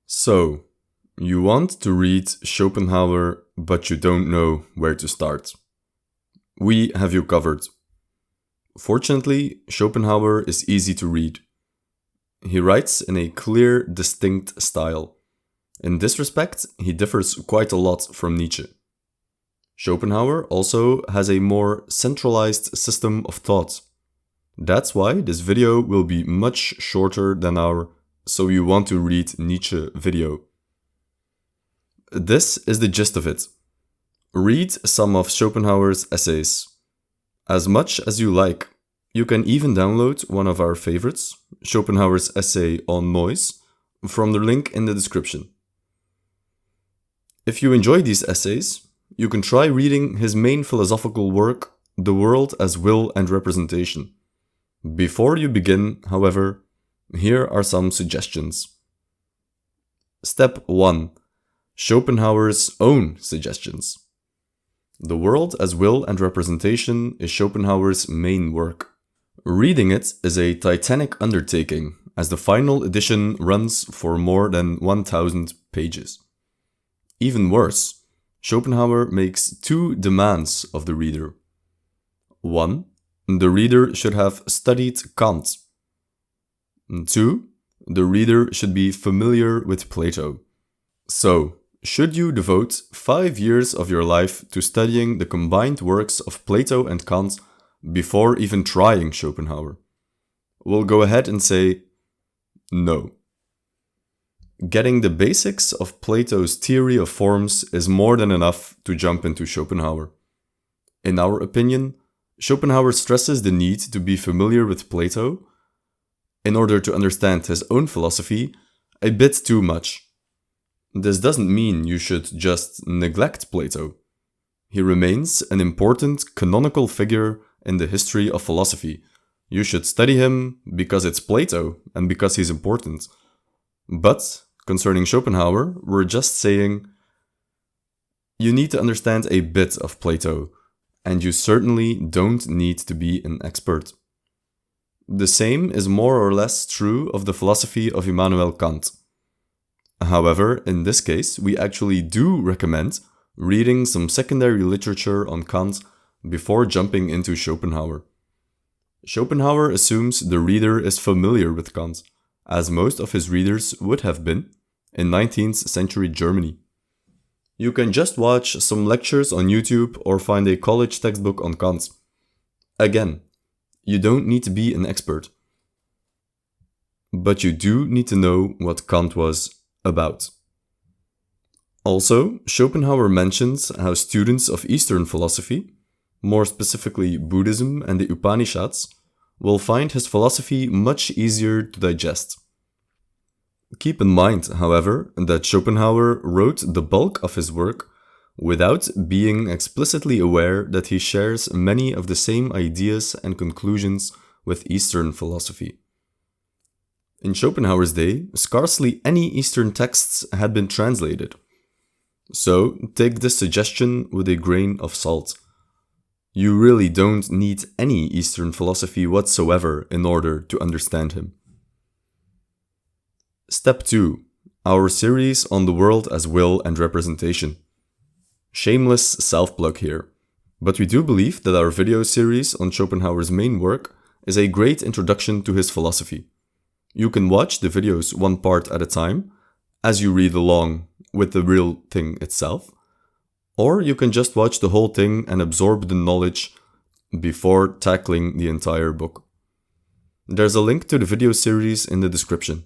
So, you want to read Schopenhauer, but you don't know where to start. We have you covered. Fortunately, Schopenhauer is easy to read. He writes in a clear, distinct style. In this respect, he differs quite a lot from Nietzsche. Schopenhauer also has a more centralized system of thought. That's why this video will be much shorter than our "So you want to read Nietzsche" video. This is the gist of it. Read some of Schopenhauer's essays. As much as you like. You can even download one of our favorites, Schopenhauer's essay on noise, from the link in the description. If you enjoy these essays, you can try reading his main philosophical work, The World as Will and Representation. Before you begin, however, here are some suggestions. Step 1. Schopenhauer's own suggestions. The World as Will and Representation is Schopenhauer's main work. Reading it is a titanic undertaking, as the final edition runs for more than 1,000 pages. Even worse, Schopenhauer makes two demands of the reader. 1. The reader should have studied Kant. 2. The reader should be familiar with Plato. So, should you devote 5 years of your life to studying the combined works of Plato and Kant before even trying Schopenhauer? We'll go ahead and say no. Getting the basics of Plato's theory of forms is more than enough to jump into Schopenhauer. In our opinion, Schopenhauer stresses the need to be familiar with Plato, in order to understand his own philosophy, a bit too much. This doesn't mean you should just neglect Plato. He remains an important canonical figure in the history of philosophy. You should study him because it's Plato and because he's important. But concerning Schopenhauer, we're just saying you need to understand a bit of Plato, and you certainly don't need to be an expert. The same is more or less true of the philosophy of Immanuel Kant. However, in this case, we actually do recommend reading some secondary literature on Kant before jumping into Schopenhauer. Schopenhauer assumes the reader is familiar with Kant, as most of his readers would have been in 19th century Germany. You can just watch some lectures on YouTube or find a college textbook on Kant. Again, you don't need to be an expert. But you do need to know what Kant was about. Also, Schopenhauer mentions how students of Eastern philosophy, more specifically Buddhism and the Upanishads, will find his philosophy much easier to digest. Keep in mind, however, that Schopenhauer wrote the bulk of his work without being explicitly aware that he shares many of the same ideas and conclusions with Eastern philosophy. In Schopenhauer's day, scarcely any Eastern texts had been translated. So, take this suggestion with a grain of salt. You really don't need any Eastern philosophy whatsoever in order to understand him. Step 2. Our series on the world as will and representation. Shameless self-plug here, but we do believe that our video series on Schopenhauer's main work is a great introduction to his philosophy. You can watch the videos one part at a time, as you read along with the real thing itself, or you can just watch the whole thing and absorb the knowledge before tackling the entire book. There's a link to the video series in the description.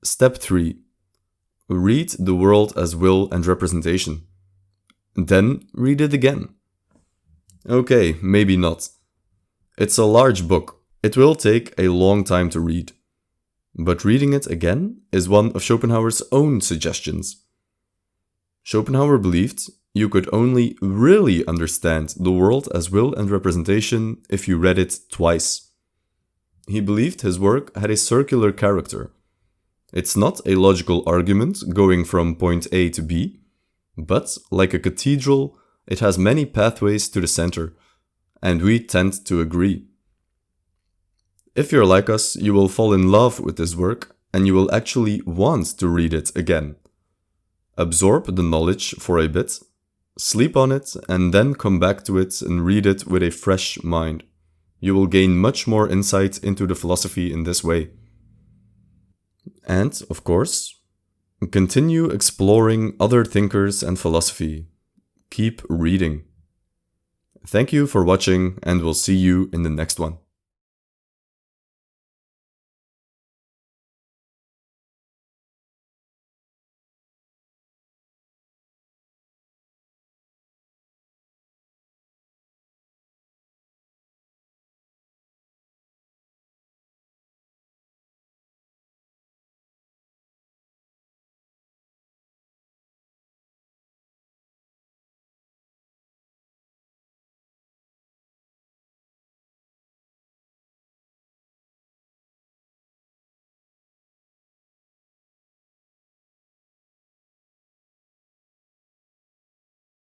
Step 3. Read The World as Will and Representation. Then read it again. Okay, maybe not. It's a large book. It will take a long time to read. But reading it again is one of Schopenhauer's own suggestions. Schopenhauer believed you could only really understand The World as Will and Representation if you read it twice. He believed his work had a circular character. It's not a logical argument going from point A to B, but like a cathedral, it has many pathways to the center, and we tend to agree. If you're like us, you will fall in love with this work and you will actually want to read it again. Absorb the knowledge for a bit, sleep on it, and then come back to it and read it with a fresh mind. You will gain much more insight into the philosophy in this way. And, of course, continue exploring other thinkers and philosophy. Keep reading. Thank you for watching, and we'll see you in the next one.